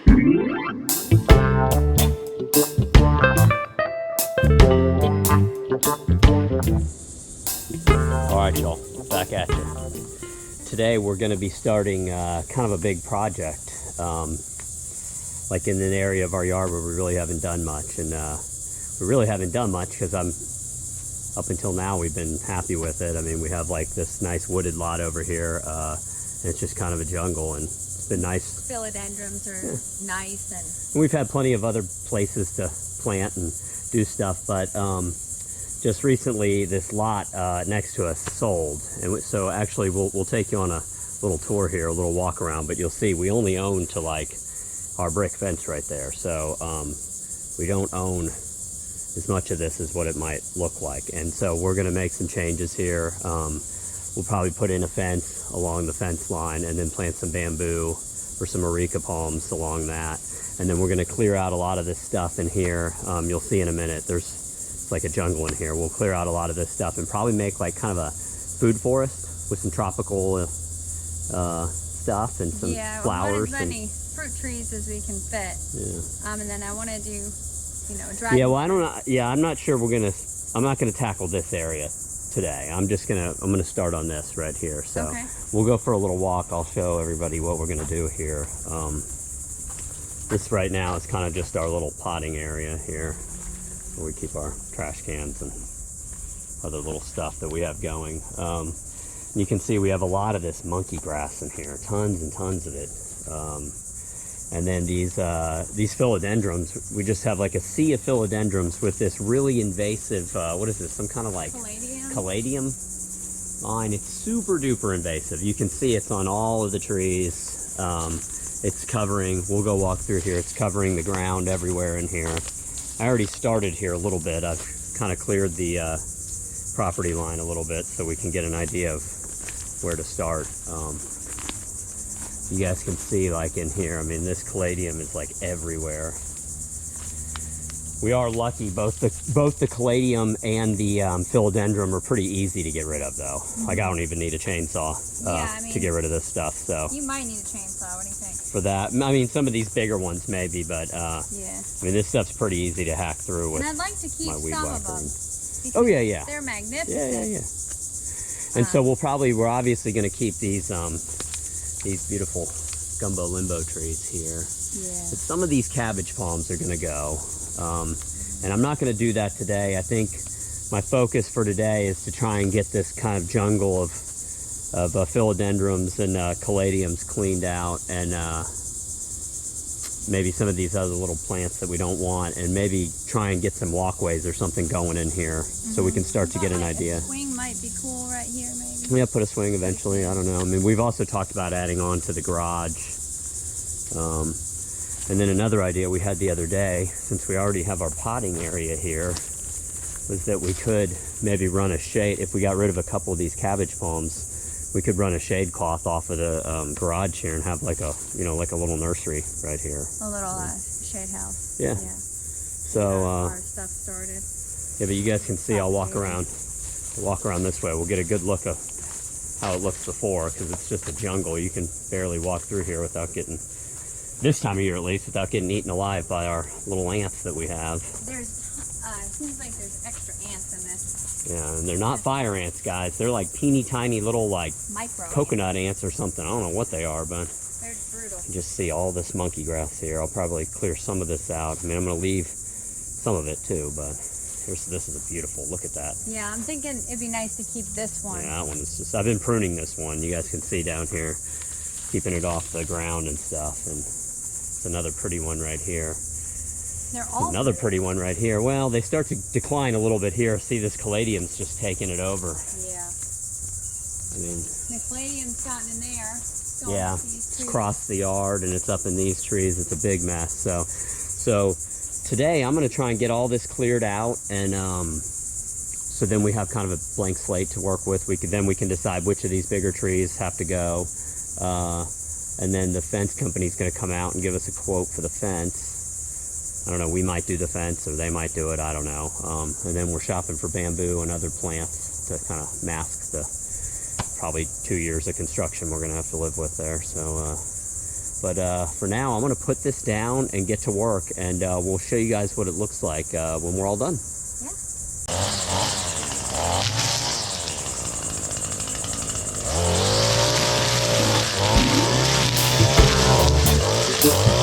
All right, y'all, back at you. Today we're going to be starting kind of a big project, like in an area of our yard where we really haven't done much. And we really haven't done much because up until now we've been happy with it. I mean, we have like this nice wooded lot over here, and it's just kind of a jungle, and it's been nice. Philodendrons are nice, And we've had plenty of other places to plant and do stuff, but just recently this lot next to us sold, and so actually we'll take you on a little tour here, a little walk around, but you'll see we only own to like our brick fence right there, so we don't own as much of this as what it might look like. And so we're going to make some changes here. We'll probably put in a fence along the fence line and then plant some bamboo or some areca palms along that, and then we're going to clear out a lot of this stuff in here. You'll see in a minute, it's like a jungle in here. We'll clear out a lot of this stuff and probably make like kind of a food forest with some tropical stuff and some flowers. Yeah, as many fruit trees as we can fit. Yeah. And then I want to do, dry. Yeah, well, I don't know. Yeah, I'm not sure I'm not gonna tackle this area today. I'm gonna start on this right here. So okay. We'll go for a little walk. I'll show everybody what we're gonna do here. This right now is kind of just our little potting area here, where we keep our trash cans and other little stuff that we have going. You can see we have a lot of this monkey grass in here, tons and tons of it. And then these philodendrons, we just have like a sea of philodendrons with this really invasive, what is this, some kind of like caladium line. It's super duper invasive. You can see it's on all of the trees. It's covering, we'll go walk through here, it's covering the ground everywhere in here. I already started here a little bit. I've kind of cleared the property line a little bit so we can get an idea of where to start. You guys can see like in here, I mean, this caladium is like everywhere. We are lucky, both the caladium and the philodendron are pretty easy to get rid of though. Mm-hmm. Like I don't even need a chainsaw to get rid of this stuff. So you might need a chainsaw, what do you think? For that, I mean, some of these bigger ones maybe, but yeah. I mean, this stuff's pretty easy to hack through with. And I'd like to keep some of them. Oh yeah. They're magnificent. Yeah. And so we're obviously going to keep these beautiful gumbo limbo trees here. Yeah. But some of these cabbage palms are going to go. And I'm not going to do that today. I think my focus for today is to try and get this kind of jungle of philodendrons and caladiums cleaned out, and maybe some of these other little plants that we don't want, and maybe try and get some walkways or something going in here so we can start to get an idea. A swing might be cool right here, maybe. Yeah, put a swing eventually. I don't know. I mean, we've also talked about adding on to the garage. And then another idea we had the other day, since we already have our potting area here, was that we could maybe run a shade. If we got rid of a couple of these cabbage palms, we could run a shade cloth off of the garage here and have like a little nursery right here. A little shade house. Yeah. So our stuff started. yeah, but you guys can see. I'll walk around this way. We'll get a good look of how it looks before, because it's just a jungle. You can barely walk through here without getting, this time of year at least, without getting eaten alive by our little ants that we have. There's seems like there's extra ants in this. Yeah, and they're not fire ants, guys. They're like teeny tiny little like micro coconut ants or something. I don't know what they are, but they're brutal. you just see all this monkey grass here. I'll probably clear some of this out. I mean, I'm going to leave some of it too, but this is a beautiful, look at that. Yeah, I'm thinking it'd be nice to keep this one. Yeah, that one is just, I've been pruning this one. You guys can see down here, keeping it off the ground and stuff. And it's another pretty one right here. They're all another pretty one right here. Well, they start to decline a little bit here. See, this caladium's just taking it over. Yeah. I mean, the caladium's gotten in there. Yeah, it's across the yard and it's up in these trees. It's a big mess. So today I'm going to try and get all this cleared out, and so then we have kind of a blank slate to work with. We can decide which of these bigger trees have to go, and then the fence company's going to come out and give us a quote for the fence. I don't know, we might do the fence or they might do it, I don't know. And then we're shopping for bamboo and other plants to kind of mask the probably 2 years of construction we're going to have to live with there. So But for now, I'm going to put this down and get to work, and we'll show you guys what it looks like when we're all done. Yeah.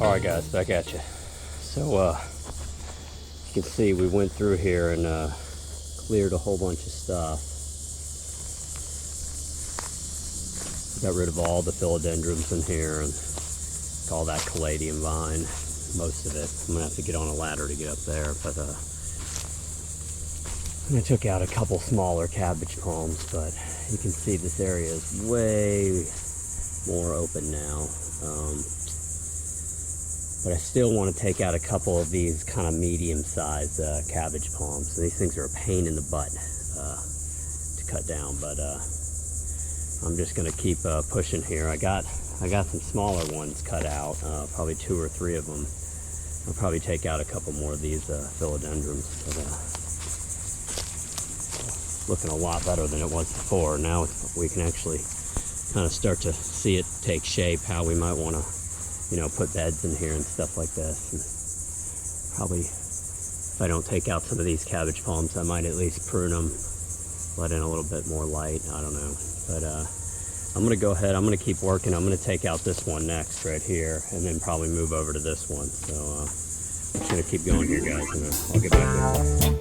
Alright guys, back at you. So you can see we went through here and cleared a whole bunch of stuff. Got rid of all the philodendrons in here and all that caladium vine, most of it. I'm gonna have to get on a ladder to get up there, but and I took out a couple smaller cabbage palms, but you can see this area is way more open now. But I still want to take out a couple of these kind of medium-sized cabbage palms. So these things are a pain in the butt to cut down, but I'm just going to keep pushing here. I got some smaller ones cut out, probably 2 or 3 of them. I'll probably take out a couple more of these philodendrons. But, looking a lot better than it was before. Now we can actually kind of start to see it take shape, how we might want to, you know, put beds in here and stuff like this. And probably, if I don't take out some of these cabbage palms, I might at least prune them, let in a little bit more light. I don't know. But I'm going to go ahead. I'm going to keep working. I'm going to take out this one next right here and then probably move over to this one. So I'm just going to keep going here, guys, and I'll get back with you.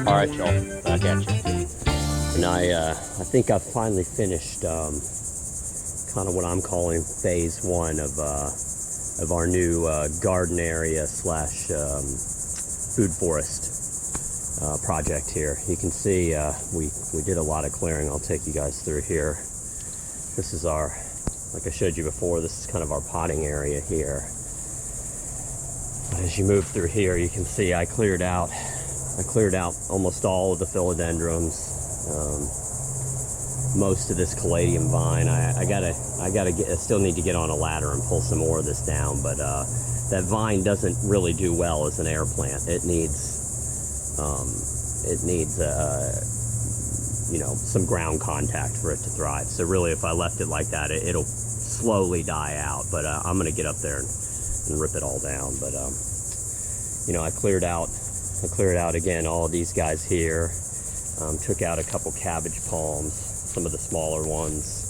Alright y'all, back at you. And I think I've finally finished kind of what I'm calling phase 1 of our new garden area slash food forest project here. You can see we did a lot of clearing. I'll take you guys through here. This is our, like I showed you before, this is kind of our potting area here. As you move through here, you can see I cleared out almost all of the philodendrons, most of this caladium vine. I still need to get on a ladder and pull some more of this down, but that vine doesn't really do well as an air plant. It needs you know, some ground contact for it to thrive. So really, if I left it like that, it'll slowly die out. But I'm gonna get up there and rip it all down. But you know, I cleared out again all of these guys here. Took out a couple cabbage palms, some of the smaller ones.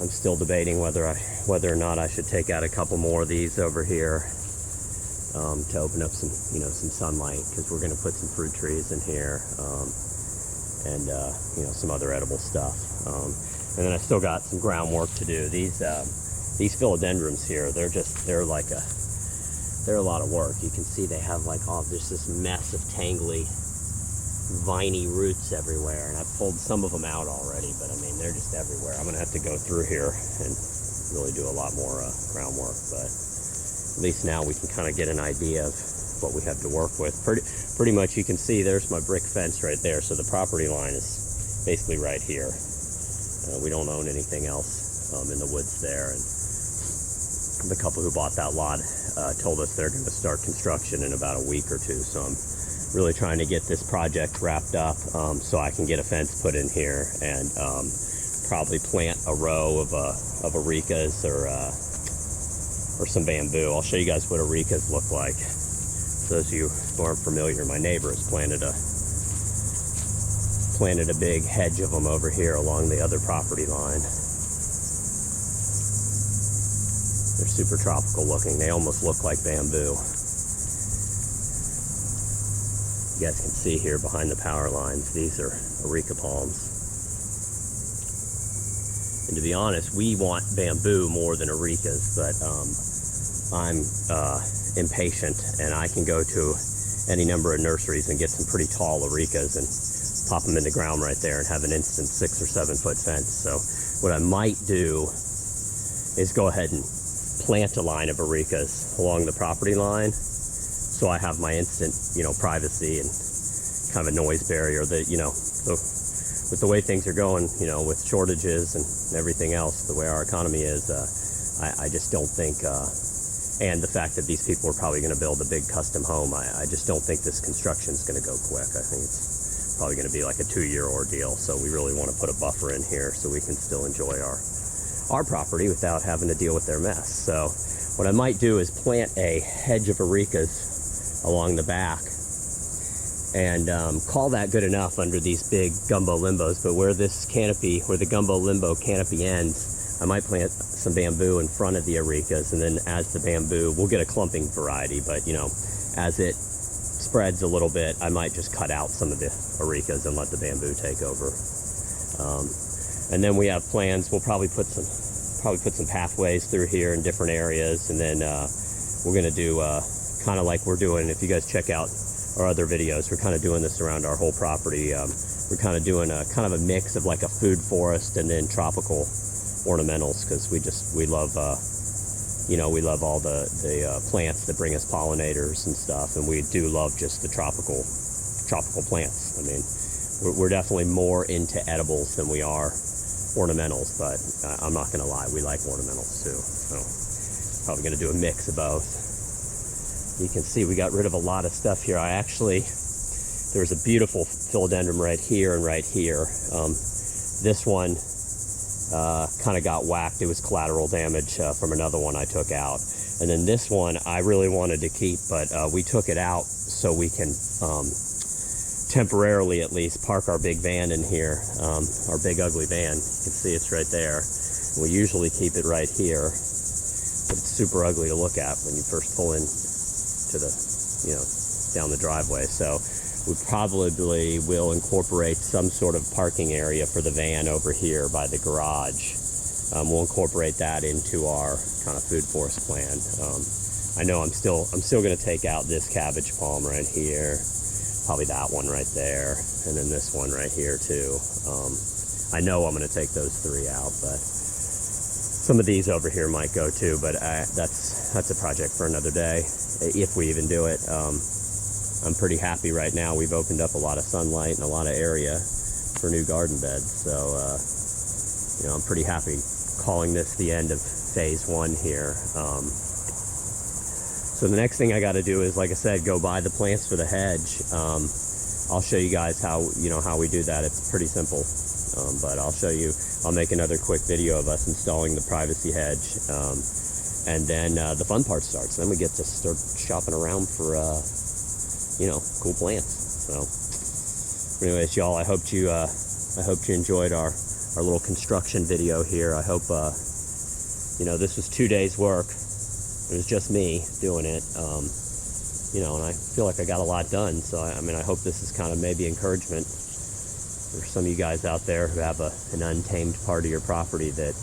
I'm still debating whether or not I should take out a couple more of these over here to open up some sunlight, because we're going to put some fruit trees in here. and you know, some other edible stuff. And then I still got some groundwork to do. These philodendrons here, they're a lot of work. You can see they have like just this mess of tangly, viney roots everywhere, and I've pulled some of them out already, but I mean, they're just everywhere. I'm gonna have to go through here and really do a lot more groundwork, but at least now we can kind of get an idea of what we have to work with. Pretty much, you can see there's my brick fence right there, so the property line is basically right here. We don't own anything else in the woods there, and the couple who bought that lot told us they're going to start construction in about a week or two, so I'm really trying to get this project wrapped up so I can get a fence put in here and probably plant a row of arecas or some bamboo. I'll show you guys what arecas look like. For those of you who aren't familiar, my neighbor has planted a big hedge of them over here along the other property line. They're super tropical looking. They almost look like bamboo. You guys can see here behind the power lines, these are areca palms. And to be honest, we want bamboo more than arecas, but I'm impatient, and I can go to any number of nurseries and get some pretty tall arecas and pop them in the ground right there and have an instant 6 or 7 foot fence. So what I might do is go ahead and plant a line of arecas along the property line, so I have my instant, you know, privacy and kind of a noise barrier that, you know, with the way things are going, you know, with shortages and everything else, the way our economy is, I just don't think, and the fact that these people are probably going to build a big custom home, I just don't think this construction is going to go quick. I think it's probably going to be like a 2-year ordeal, so we really want to put a buffer in here so we can still enjoy our property without having to deal with their mess. So what I might do is plant a hedge of arecas along the back and call that good enough under these big gumbo limbos. But where the gumbo limbo canopy ends, I might plant some bamboo in front of the arecas, and then as the bamboo, we'll get a clumping variety, but you know, as it spreads a little bit, I might just cut out some of the arecas and let the bamboo take over. And then we have plans. We'll probably put some pathways through here in different areas, and then we're going to do kind of like we're doing. If you guys check out our other videos, we're kind of doing this around our whole property. We're kind of doing a kind of a mix of like a food forest and then tropical ornamentals, because we love you know, we love all the plants that bring us pollinators and stuff, and we do love just the tropical plants. I mean, we're definitely more into edibles than we are ornamentals, but I'm not gonna lie, we like ornamentals too. So probably gonna do a mix of both. You can see we got rid of a lot of stuff here. There's a beautiful philodendron right here and right here. This one kind of got whacked. It was collateral damage from another one I took out. And then this one I really wanted to keep, but we took it out so we can temporarily at least park our big van in here, our big ugly van. You can see it's right there. We usually keep it right here, but it's super ugly to look at when you first pull in to the, you know, down the driveway. So we probably will incorporate some sort of parking area for the van over here by the garage. We'll incorporate that into our kind of food forest plan. I know I'm still going to take out this cabbage palm right here, probably that one right there, and then this one right here too. I know I'm going to take those 3 out, but some of these over here might go too. But that's a project for another day, if we even do it. I'm pretty happy right now. We've opened up a lot of sunlight and a lot of area for new garden beds. So, you know, I'm pretty happy calling this the end of phase 1 here. So the next thing I got to do is, like I said, go buy the plants for the hedge. I'll show you guys how we do that. It's pretty simple, but I'll make another quick video of us installing the privacy hedge. And then the fun part starts. Then we get to start shopping around for, you know, cool plants. So anyways, y'all, I hope you enjoyed our little construction video here. I hope, you know, this was 2 days work. It was just me doing it, you know, and I feel like I got a lot done. So I mean, I hope this is kind of maybe encouragement there's some of you guys out there who have an untamed part of your property that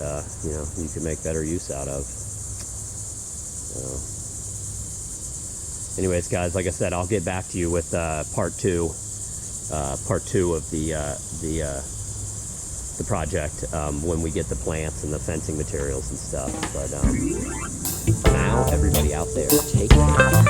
you could make better use out of. Anyways, guys, like I said, I'll get back to you with part two of the project when we get the plants and the fencing materials and stuff. But for now, everybody out there, take care.